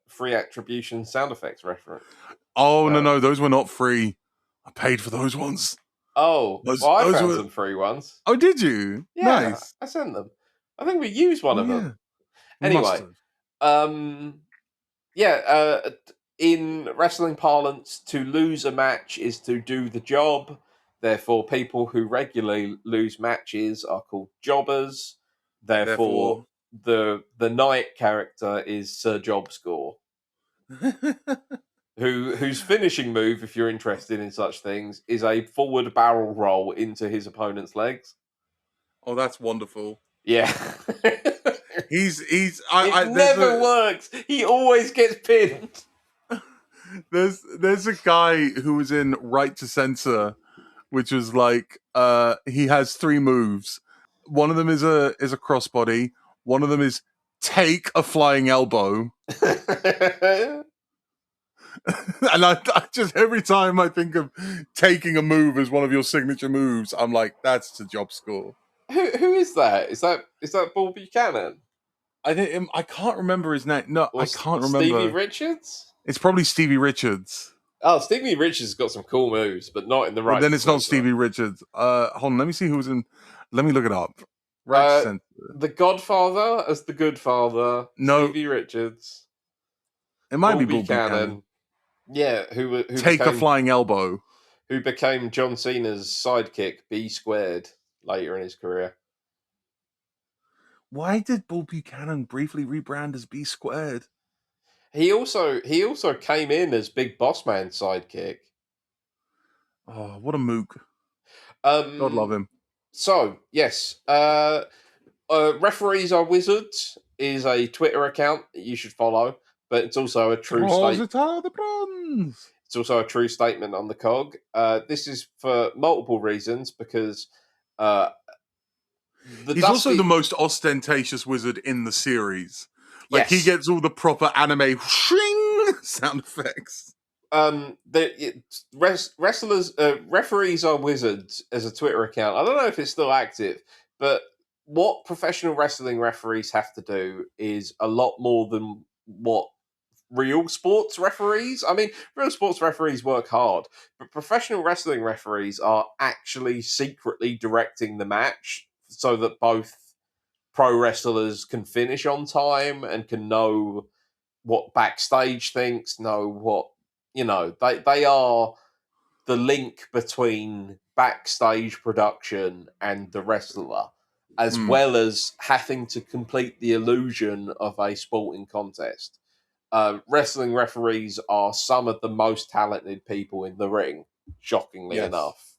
free attribution sound effects reference. Oh no, those were not free. I paid for those ones. Oh, I found some free ones. Oh, did you? Yeah, nice. I sent them. I think we used one of them. Anyway, in wrestling parlance, to lose a match is to do the job. Therefore, people who regularly lose matches are called jobbers. Therefore the knight character is Sir Job Score, whose finishing move, if you're interested in such things, is a forward barrel roll into his opponent's legs. Oh, that's wonderful. Yeah. It never works. He always gets pinned. There's a guy who was in Right to Censor, which was like he has 3 moves. One of them is a crossbody. One of them is take a flying elbow. And I just, every time I think of taking a move as one of your signature moves, I'm like, that's the Job Score. Who is that? Is that Bull Buchanan? I can't remember his name. No, I can't remember. Stevie Richards? It's probably Stevie Richards. Oh, Stevie Richards has got some cool moves, but not in the right. Well, then it's not Stevie Richards. Hold on, let me see who's in. Let me look it up. The Godfather as the Good Father. No, Stevie Richards. It might be Bull Buchanan. Yeah, who take a flying elbow. Who became John Cena's sidekick, B Squared, later in his career. Why did Bull Buchanan briefly rebrand as B Squared? He also came in as Big Boss Man's sidekick. Oh, what a mook. God love him. So, yes. Referees Are Wizards is a Twitter account that you should follow, but it's also a true statement. the bronze. It's also a true statement on the cog. This is for multiple reasons because He's also the most ostentatious wizard in the series. Like, he Yes. gets all the proper anime shing sound effects. Referees Are Wizards as a Twitter account. I don't know if it's still active, but what professional wrestling referees have to do is a lot more than what real sports referees. I mean, real sports referees work hard, but professional wrestling referees are actually secretly directing the match so that both pro wrestlers can finish on time and can know what backstage thinks, know what, they are the link between backstage production and the wrestler, as well as having to complete the illusion of a sporting contest. Wrestling referees are some of the most talented people in the ring, shockingly enough.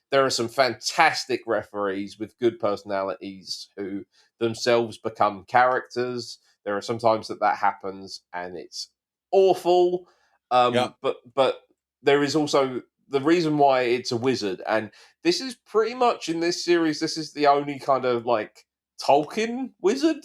There are some fantastic referees with good personalities who themselves become characters. There are some times that happens and it's awful. But there is also the reason why it's a wizard, and this is pretty much in this series. This is the only kind of like Tolkien wizard.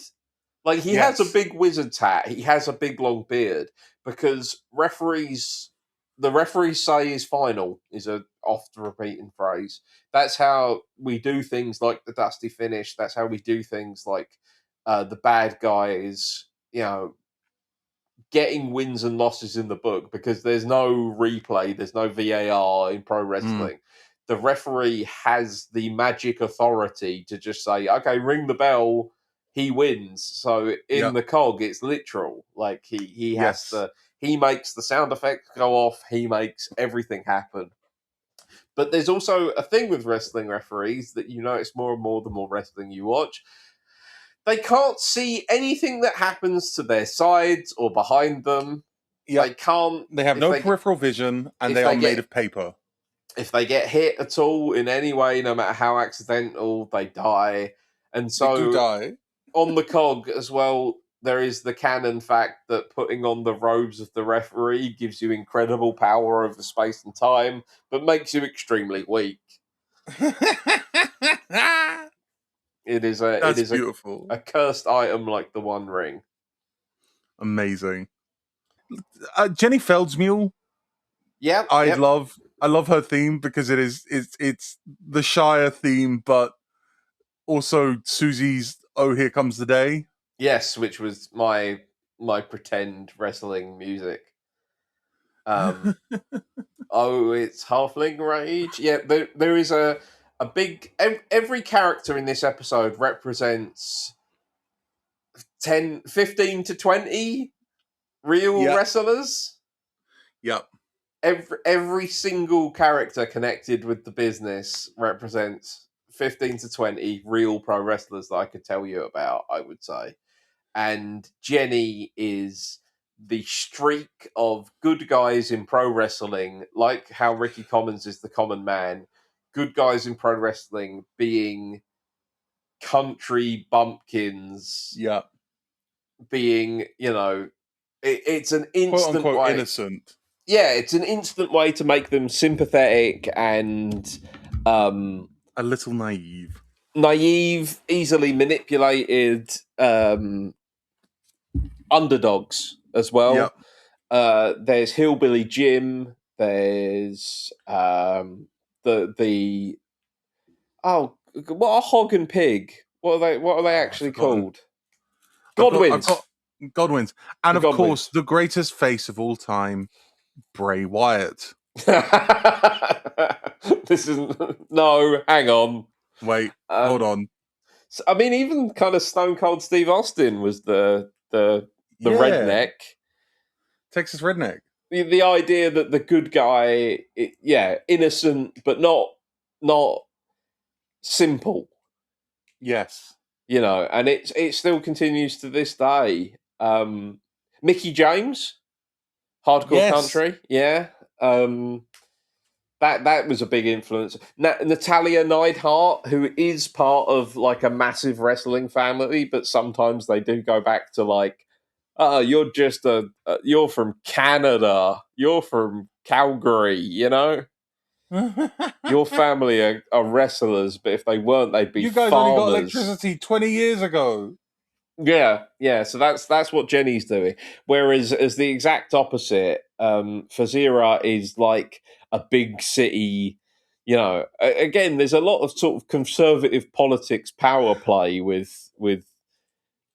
Like, he has a big wizard's hat. He has a big long beard because the referees say is final is a oft repeating phrase. That's how we do things like the dusty finish. That's how we do things like the bad guy is, getting wins and losses in the book because there's no replay, there's no VAR in pro wrestling. The referee has the magic authority to just say, okay, ring the bell, he wins. So in the cog, it's literal. Like, he has to, he makes the sound effects go off, he makes everything happen. But there's also a thing with wrestling referees that you notice more and more the more wrestling you watch. They can't see anything that happens to their sides or behind them. Yep. They can't. They have no peripheral vision, and they are made of paper. If they get hit at all in any way, no matter how accidental, they die. And so, they do die. On the cog as well, there is the canon fact that putting on the robes of the referee gives you incredible power over space and time, but makes you extremely weak. It is beautiful. A cursed item like the One Ring. Amazing. Jenny Feldsmule. Yeah, I love her theme because it's the Shire theme, but also Susie's "Oh Here Comes the Day." Yes, which was my pretend wrestling music. Oh, it's Halfling Rage. Yeah, there is a big. Every character in this episode represents 15 to 20 real wrestlers. Yep. Every single character connected with the business represents 15 to 20 real pro wrestlers that I could tell you about, I would say. And Jenny is the streak of good guys in pro wrestling, like how Ricky Commons is the common man. Good guys in pro wrestling being country bumpkins. Yeah. Being, it's an instant quote unquote way. Innocent. Yeah, it's an instant way to make them sympathetic and a little naive, easily manipulated underdogs as well. Yep. There's Hillbilly Jim. There's the what are Hog and Pig? What are they actually called? Godwins. Godwins, and of course the greatest face of all time, Bray Wyatt. This isn't. No, hang on. Wait, hold on. So, I mean, even kind of Stone Cold Steve Austin was the redneck, Texas redneck. The idea that the good guy, innocent but not simple. Yes, and it still continues to this day. Mickey James, Hardcore Country, yeah. That was a big influence. Natalia Neidhart, who is part of like a massive wrestling family, but sometimes they do go back to like, you're just you're from Canada, you're from Calgary, you know. Your family are wrestlers, but if they weren't, they'd be You guys farmers. only got electricity 20 years ago. Yeah. So that's what Jenny's doing. Whereas as the exact opposite, Fazira is like a big city. You know, again, there's a lot of sort of conservative politics power play with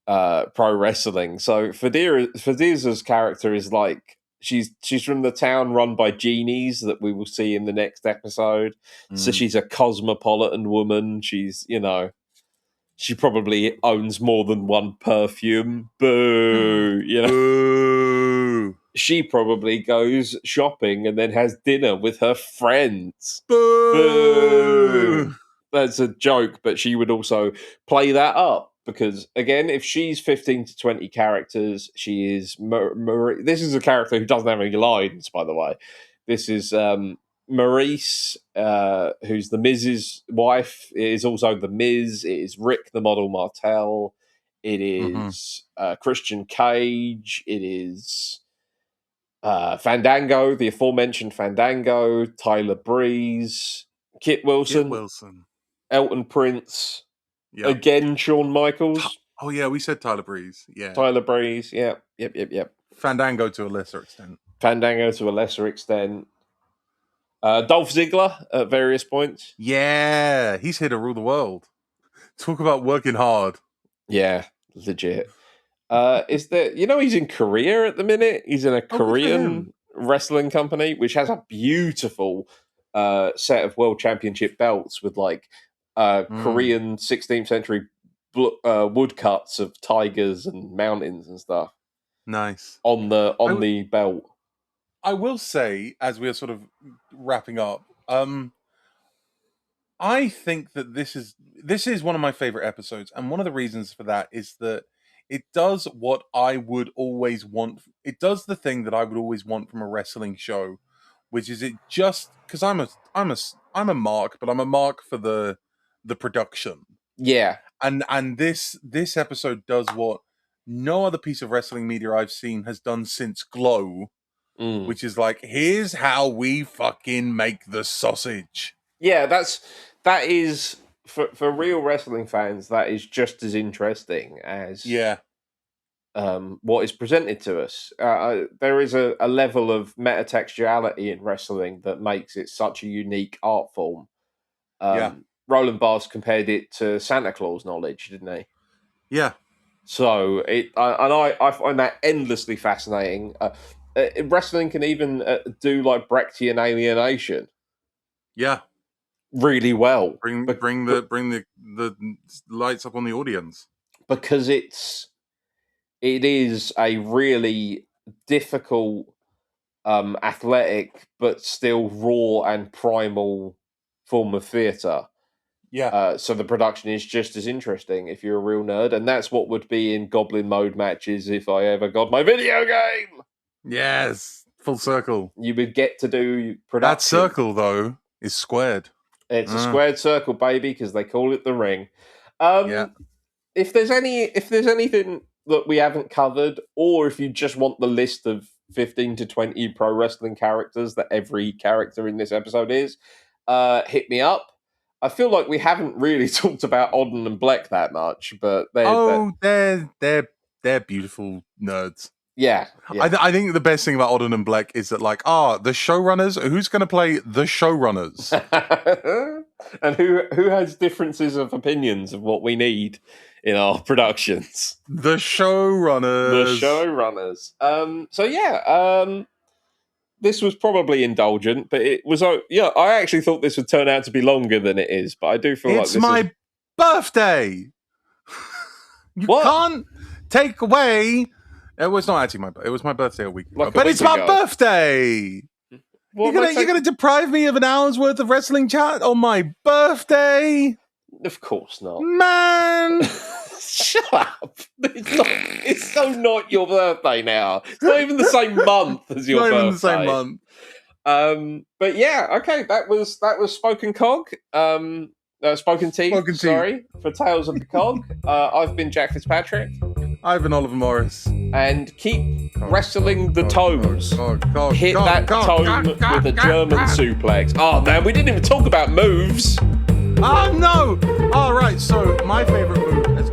pro wrestling. So Fadiza's character is like she's from the town run by genies that we will see in the next episode. So she's a cosmopolitan woman. She's, you know, she probably owns more than one perfume. Boo! You know, Boo! she probably goes shopping and then has dinner with her friends. Boo! Boo! That's a joke, but she would also play that up because, again, if she's 15 to 20 characters, she is Marie. This is a character who doesn't have any lines, by the way. This is Maurice, who's the Miz's wife. It is also the Miz. It is Rick, the model Martel. It is Christian Cage. It is Fandango, the aforementioned Fandango, Tyler Breeze, Kit Wilson. Elton Prince, again Shawn Michaels. Oh yeah, we said Tyler Breeze. Yeah, Tyler Breeze. Yeah, yep. Fandango to a lesser extent. Dolph Ziggler at various points. Yeah, he's here to rule the world. Talk about working hard. Yeah, legit. Is there? You know, he's in Korea at the minute. He's in a Korean wrestling company, which has a beautiful set of world championship belts with like Korean 16th century woodcuts of tigers and mountains and stuff. Nice on the belt. I will say, as we are sort of wrapping up, I think that this is one of my favorite episodes, and one of the reasons for that is that it does what I would always want. It does the thing that I would always want from a wrestling show, which is it just because I'm a mark, but I'm a mark for the production. Yeah, and this episode does what no other piece of wrestling media I've seen has done since Glow, which is like, here's how we fucking make the sausage. Yeah, that is for real wrestling fans. That is just as interesting as what is presented to us. There is a level of metatextuality in wrestling that makes it such a unique art form. Roland Barthes compared it to Santa Claus knowledge, didn't he? Yeah. So I find that endlessly fascinating. Wrestling can even do like Brechtian alienation. Yeah. Really well. Bring the lights up on the audience. Because it is a really difficult, athletic, but still raw and primal form of theatre. Yeah. So the production is just as interesting if you're a real nerd, and that's what would be in Goblin Mode matches if I ever got my video game. Yes, full circle. You would get to do production. That circle though is squared. It's a squared circle, baby, because they call it the ring. If there's anything that we haven't covered, or if you just want the list of 15 to 20 pro wrestling characters that every character in this episode is, hit me up. I feel like we haven't really talked about Odin and Bleck that much, but they're beautiful nerds. Yeah. I think the best thing about Odin and Bleck is that, like, the showrunners. Who's going to play the showrunners? And who has differences of opinions of what we need in our productions? The showrunners. This was probably indulgent, but it was. I actually thought this would turn out to be longer than it is, but I do feel it's my birthday. You can't take away. It was not actually my birthday. It was my birthday a week ago. But it's my birthday. You're gonna deprive me of an hour's worth of wrestling chat on my birthday? Of course not, man. Shut up. It's so not your birthday now. It's not even the same month as your birthday. Not even the same month. But yeah, okay, that was Spoken Cog. Spoken Teeth. Spoken Teeth. Sorry for Tales of the Cog. I've been Jack Fitzpatrick, Ivan Oliver Morris. and keep wrestling the toes. Hit that toe tome with a German suplex. Oh man, we didn't even talk about moves. Oh no! All right, so my favorite move, as